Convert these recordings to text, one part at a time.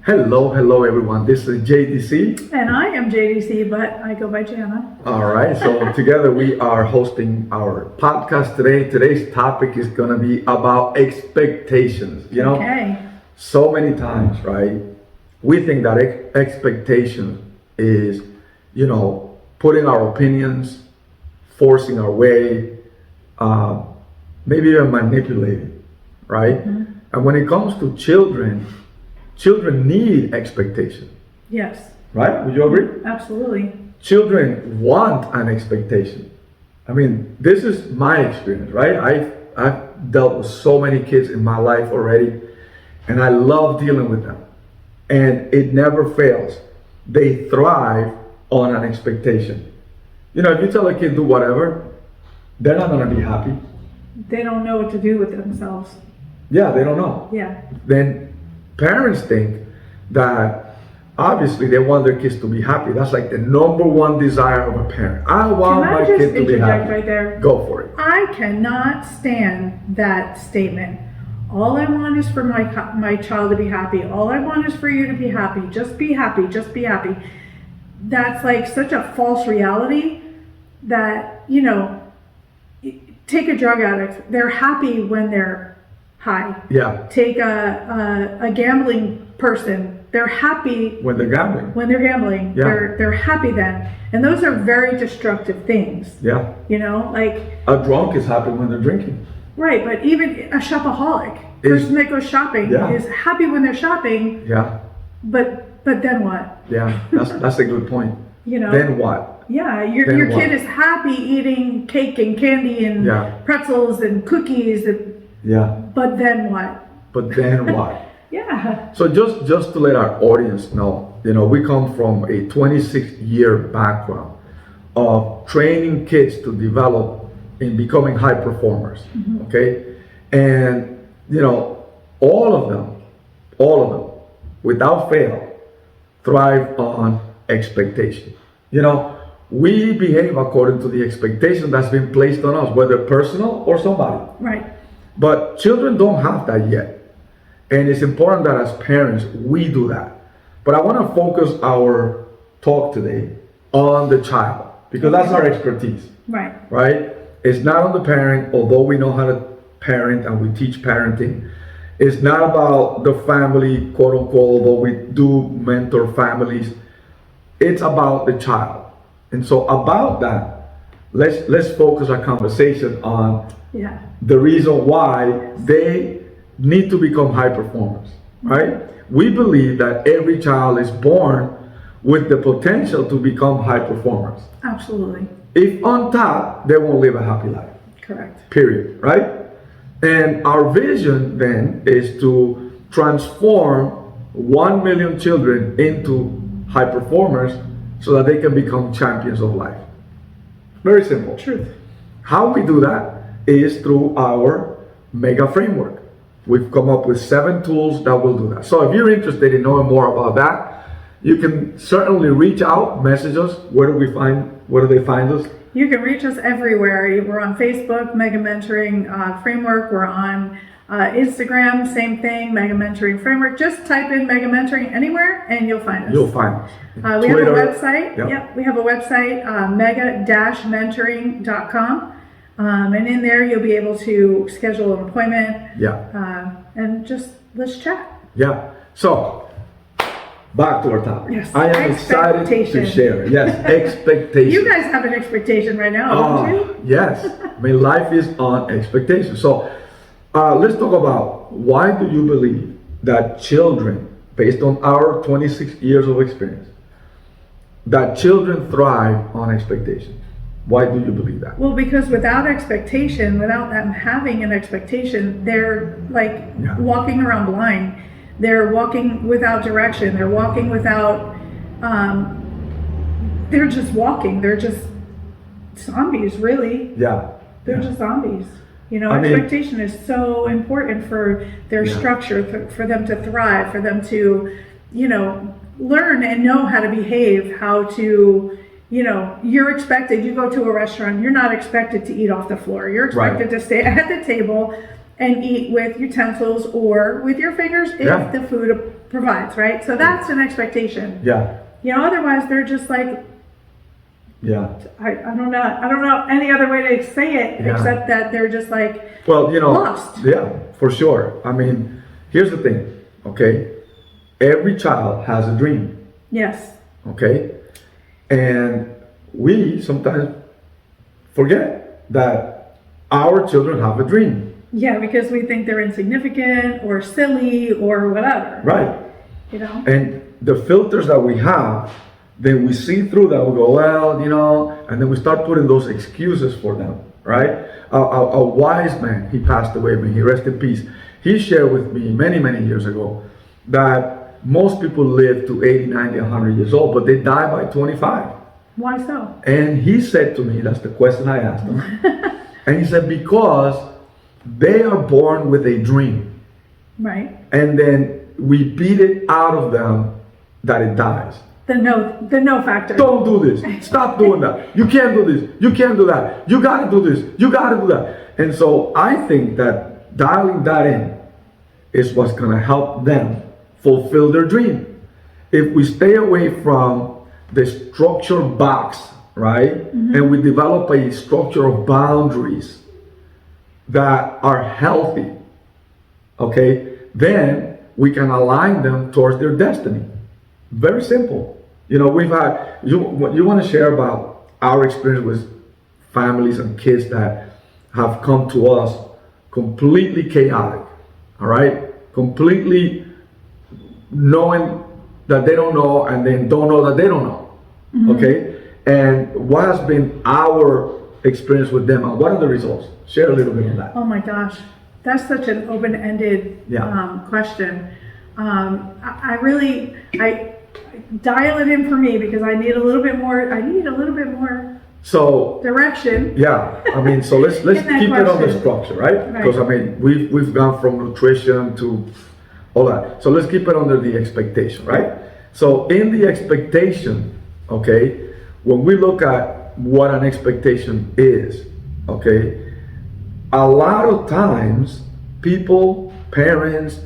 Hello everyone. This is JDC. And I am JDC, but I go by Jana. All right. So together we are hosting our podcast today. Today's topic is going to be about expectations. Okay. So many times, right? We think that expectations is, putting our opinions, forcing our way, maybe even manipulating, right? Mm-hmm. And when it comes to children need expectation, Yes, right? Would you agree? absolutely. Children want an expectation. I mean, this is my experience, right? I've dealt with so many kids in my life already, and I love dealing with them. And it never fails. They thrive on an expectation. If you tell a kid do whatever, they're not going to be happy. They don't know what to do with themselves. Yeah, they don't know. Yeah. Then parents think that obviously they want their kids to be happy. That's like the number one desire of a parent. I want Can I my just kid to be interject happy. right there? Go for it. I cannot stand that statement. All I want is for my child to be happy. All I want is for you to be happy. Just be happy. Just be happy. That's like such a false reality that, take a drug addict. They're happy when they're high. Yeah. Take a gambling person. They're happy When they're gambling. when they're gambling. Yeah. They're happy then. And those are very destructive things. Yeah. Like A drunk is happy when they're drinking. right, but even a shopaholic, Is- person that goes shopping Yeah. is happy when they're shopping, Yeah. but then what? Yeah. That's a good point. Then what? Yeah, your Then kid what? is happy eating cake and candy and Yeah. pretzels and cookies, Yeah. but then what? But then what? Yeah. So just to let our audience know, we come from a 26-year background of training kids to develop in becoming high performers. Okay? And all of them, without fail, thrive on expectation. We behave according to the expectation that's been placed on us, whether personal or somebody. Right. But children don't have that yet. And it's important that as parents, we do that. But I want to focus our talk today on the child because that's our expertise, Right. right? It's not on the parent, although we know how to parent and we teach parenting. It's not about the family, quote unquote, although we do mentor families. It's about the child. And so about that, let's focus our conversation on Yeah. the reason why they need to become high performers, right? We believe that every child is born with the potential to become high performers. Absolutely. If on top, they won't live a happy life, Correct. period, right? And our vision then is to transform 1 million children into high performers so that they can become champions of life. Very simple. Truth. How we do that is through our Mega Framework. We've come up with 7 tools that will do that. So if you're interested in knowing more about that, you can certainly reach out, message us. Where do they find us? You can reach us everywhere. We're on Facebook, Mega Mentoring Framework. We're on Instagram, same thing, Mega Mentoring Framework. Just type in Mega Mentoring anywhere and you'll find us. You'll find us. We have a website. Yep. Yep, we have a website, mega-mentoring.com. And in there, you'll be able to schedule an appointment. Yeah. And just let's chat. Yeah. So, back to our topic. Yes. I am excited to Expectation. share. Yes, expectation. You guys have an expectation right now, don't you? Yes. I mean, life is on expectation. So, let's talk about why do you believe that children, based on our 26 years of experience, that children thrive on expectation? Why do you believe that? Well, because without expectation, without them having an expectation, they're like Yeah. walking around blind. They're walking without direction. They're walking without, they're just walking. They're just zombies, really. Yeah. They're Yeah. just zombies. I mean- Expectation is so important for their Yeah. structure, for them to thrive, for them to, learn and know how to behave, how to, you're expected, you go to a restaurant, you're not expected to eat off the floor. You're expected to stay at the table and eat with utensils or with your fingers if Yeah. the food provides, right? So that's an expectation. Yeah, You know, otherwise they're just like, yeah. I don't know any other way to say it Yeah. except that they're just like Well, lost. yeah, for sure. I mean, here's the thing, okay? Every child has a dream, Yes. okay? And we sometimes forget that our children have a dream, Yeah, because we think they're insignificant or silly or whatever. right? You know? And the filters that we have, then we see through that, we go, well, and then we start putting those excuses for them, right? A wise man, he passed away, may he rest in peace. He shared with me many, many years ago that most people live to 80, 90, 100 years old, but they die by 25. Why so? And he said to me, that's the question I asked him. And he said, because they are born with a dream. Right. And then we beat it out of them that it dies. The no factor. Don't do this. Stop doing that. You can't do this. You can't do that. You gotta do this. You gotta do that. And so I think that dialing that in is what's gonna help them fulfill their dream. If we stay away from the structured box, right? And we develop a structure of boundaries that are healthy, okay, then we can align them towards their destiny. Very simple. We've had, you want to share about our experience with families and kids that have come to us completely chaotic, all right? Completely knowing that they don't know and then don't know that they don't know, okay? And what has been our experience with them and what are the results? Share a little bit on that. Oh my gosh, that's such an open-ended Yeah. question. I dial it in for me because I need a little bit more So direction. yeah, I mean, so let's In that keep it on the question. structure, right? Right. Because I mean, we've gone from nutrition to all that. So let's keep it under the expectation, right? So in the expectation, okay, when we look at what an expectation is, okay, a lot of times people, parents,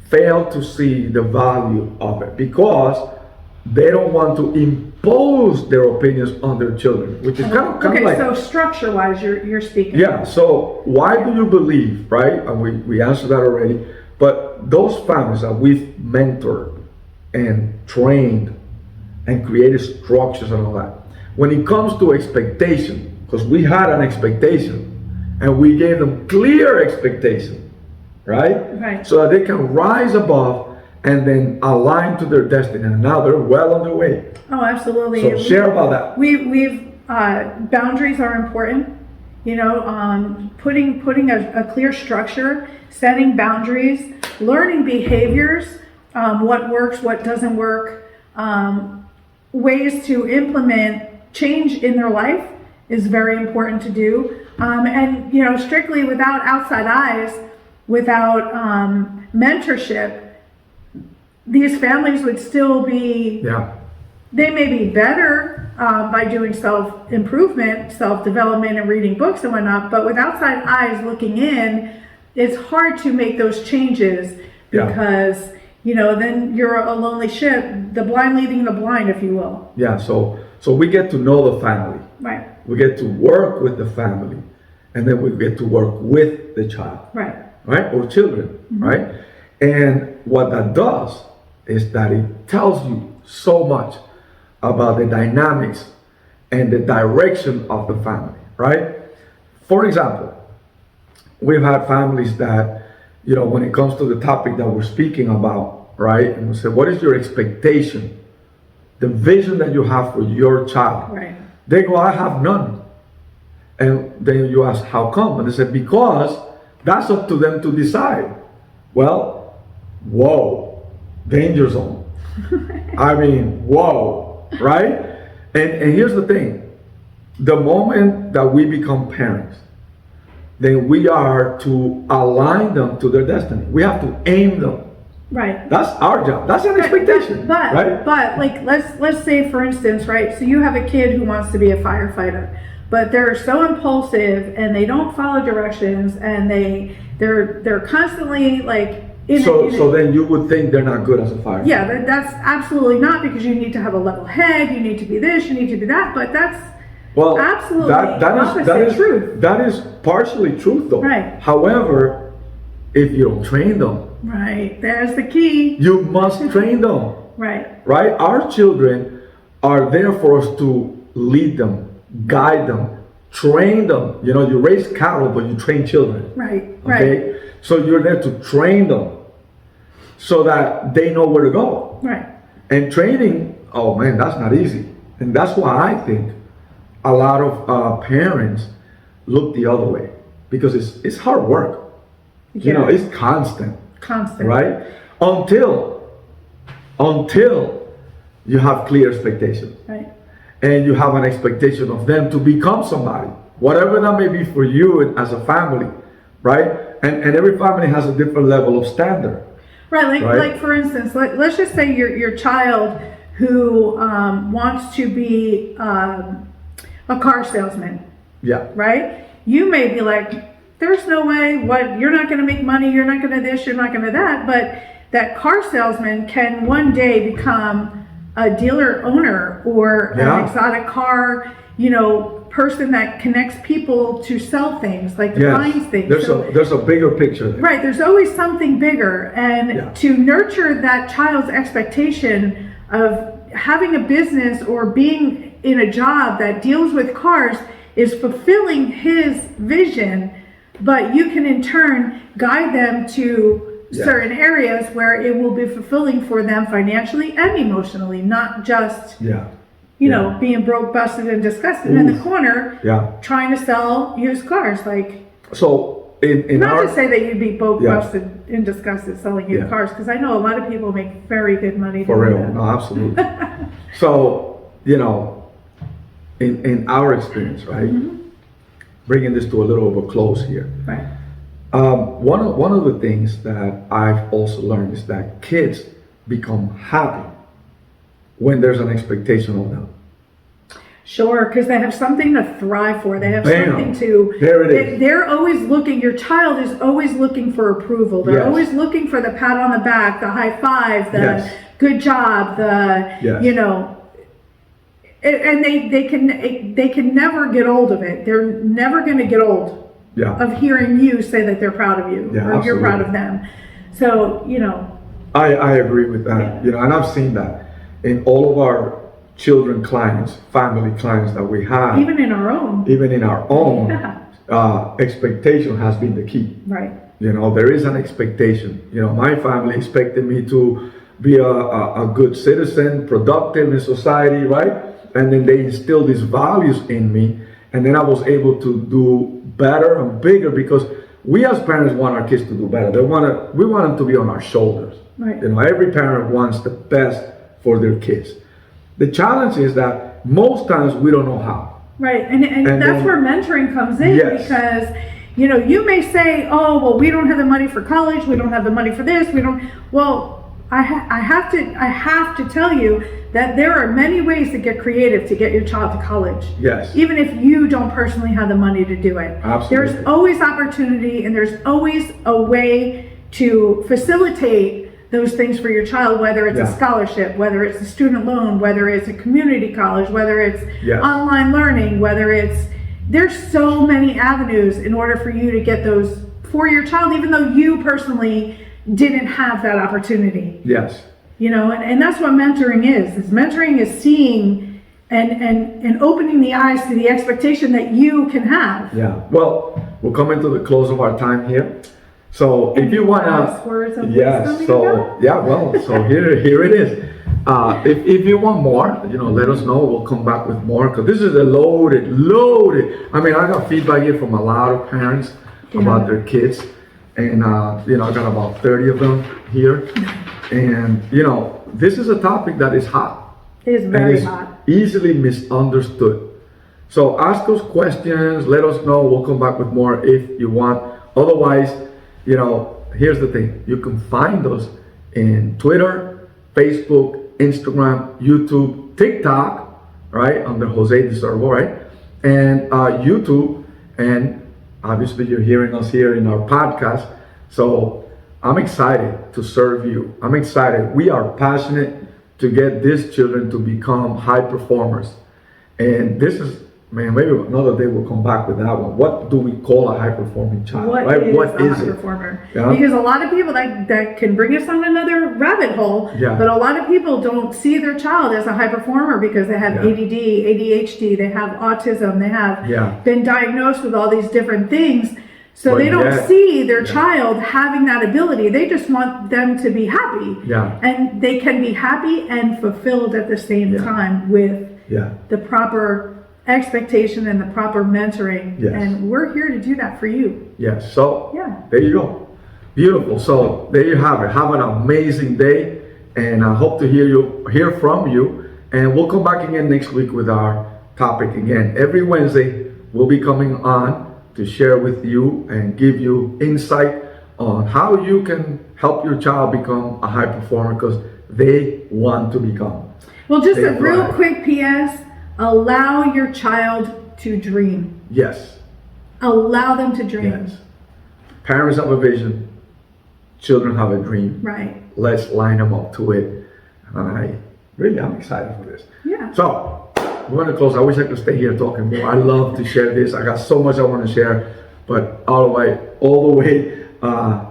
fail to see the value of it because they don't want to impose their opinions on their children, which is kind of Okay, like, so structure-wise, you're speaking. yeah. So why do you believe, right? And we answered that already. But those families that we've mentored and trained and created structures and all that, when it comes to expectation, because we had an expectation and we gave them clear expectation, right? Right. So that they can rise above and then align to their destiny. And now they're well on their way. Oh, absolutely. So share about that. We've boundaries are important. Putting a clear structure, setting boundaries, learning behaviors, what works, what doesn't work, ways to implement change in their life is very important to do. And strictly without outside eyes, without mentorship, these families would still be, Yeah. they may be better by doing self-improvement, self-development, and reading books and whatnot, but with outside eyes looking in, it's hard to make those changes Yeah. because, then you're a lonely ship, the blind leading the blind, if you will. Yeah. So we get to know the family. Right, We get to work with the family, and then we get to work with the child, right, right? Or children, right? And what that does is that it tells you so much about the dynamics and the direction of the family, right? For example, we've had families that, when it comes to the topic that we're speaking about, right? And we say, what is your expectation? The vision that you have for your child. right. They go, I have none. And then you ask, how come? And they said, because that's up to them to decide. Well, whoa, danger zone. I mean, whoa, right? And here's the thing. The moment that we become parents, then we are to align them to their destiny. We have to aim them. Right. That's our job. That's an expectation, But right? like let's say for instance, right? So you have a kid who wants to be a firefighter. but they're so impulsive and they don't follow directions, and they're constantly like So then you would think they're not good as a firefighter. yeah, that's absolutely not, because you need to have a level head, you need to be this, you need to be that, but that's Well, absolutely that is truth. That is partially truth, though. Right. However, if you don't train them, Right, there's the key. you must train them. Right, Right? Our children are there for us to lead them, guide them, train them. You know, you raise cattle, but you train children. right, Okay? right, So you're there to train them so that they know where to go. right. And training, oh man, that's not easy. And that's why I think a lot of parents look the other way, because it's hard work. You know, Yeah. it's constant, Constant. right? Until you have clear expectations. Right. And you have an expectation of them to become somebody, whatever that may be for you as a family, right? And every family has a different level of standard. Right, Right. like for instance, let's just say your child who wants to be a car salesman, Yeah, right? You may be like, there's no way, what, you're not gonna make money, you're not gonna this, you're not gonna that, but that car salesman can one day become a dealer owner or Yeah. an exotic car, person that connects people to sell things, like defines yes. things. There's a bigger picture there. Right, there's always something bigger, and Yeah. to nurture that child's expectation of having a business or being in a job that deals with cars is fulfilling his vision, but you can in turn guide them to Yeah. certain areas where it will be fulfilling for them financially and emotionally, not just Yeah, being broke, busted, and disgusted in the Oof. corner yeah. trying to sell used cars. Like, So in not our to say that you'd be both Yeah. busted and disgusted selling used Yeah. cars, because I know a lot of people make very good money for doing real, that. no, absolutely. So in our experience, right? Mm-hmm. Bringing this to a little of a close here. Right, One of the things that I've also learned is that kids become happy when there's an expectation of them. sure, because they have something to thrive for. They have Bam. something to. There it is. They're always looking. Your child is always looking for approval. They're Yes. always looking for the pat on the back, the high five, the Yes. good job, the Yes. and they can never get old of it. They're never going to get old Yeah, of hearing you say that they're proud of you, Yeah, or you're proud absolutely. of them. So I agree with that. Yeah. And I've seen that in all of our children clients, family clients that we have, even in our own. even in our own, Yeah. expectation has been the key. Right. There is an expectation. My family expected me to be a good citizen, productive in society, right? And then they instilled these values in me, and then I was able to do better and bigger, because we as parents want our kids to do better. We want them to be on our shoulders. Right. Every parent wants the best for their kids. The challenge is that most times we don't know how. Right, and And that's then- where mentoring comes in, Yes. because you may say, oh, well, we don't have the money for college, we don't have the money for this, we don't. Well, I have to tell you that there are many ways to get creative to get your child to college. Yes. Even if you don't personally have the money to do it. Absolutely. There's always opportunity, and there's always a way to facilitate those things for your child, whether it's Yeah. a scholarship, whether it's a student loan, whether it's a community college, whether it's Yes. online learning, there's so many avenues in order for you to get those for your child, even though you personally didn't have that opportunity. Yes. And that's what mentoring is. Mentoring is seeing and opening the eyes to the expectation that you can have. Yeah. Well, we're coming to the close of our time here. So if you want Last to, words of yes. wisdom, So Miguel? yeah. Well, so here it is. If you want more, let us know. We'll come back with more, because this is a loaded. I mean, I got feedback here from a lot of parents about their kids, and I got about 30 of them here, and this is a topic that is hot. It is and very is hot. easily misunderstood. So ask us questions, let us know. We'll come back with more if you want. Otherwise, here's the thing. You can find us in Twitter, Facebook, Instagram, YouTube, TikTok, right? Under Jose De Servo, right? and YouTube, and obviously you're hearing us here in our podcast. So I'm excited to serve you. I'm excited. We are passionate to get these children to become high performers. And this is, man, maybe another day we'll come back with that one. What do we call a high performing child? What right? is What a is high it? performer? Yeah. Because a lot of people that can bring us on another rabbit hole. Yeah. But a lot of people don't see their child as a high performer because they have Yeah. ADD, ADHD, they have autism, they have Yeah. been diagnosed with all these different things. So But they don't yet- see their yeah. child having that ability. They just want them to be happy. Yeah. And they can be happy and fulfilled at the same Yeah. time with Yeah. the proper expectation and the proper mentoring. Yes. And we're here to do that for you. Yes. So Yeah. there you go. Beautiful. So there you have it. Have an amazing day, and I hope to hear from you. And we'll come back again next week with our topic again. Every Wednesday we'll be coming on to share with you and give you insight on how you can help your child become a high performer, because they want to become. Well, just a They real thrive. quick PS, allow your child to dream. Yes. Allow them to dream. Yes. Parents have a vision. Children have a dream. Right. Let's line them up to it. And I'm excited for this. Yeah. So we're gonna close. I wish I could stay here talking more. I love to share this. I got so much I want to share, but all the way.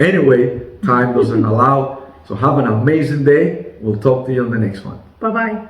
Anyway, time doesn't allow. So have an amazing day. We'll talk to you on the next one. Bye-bye.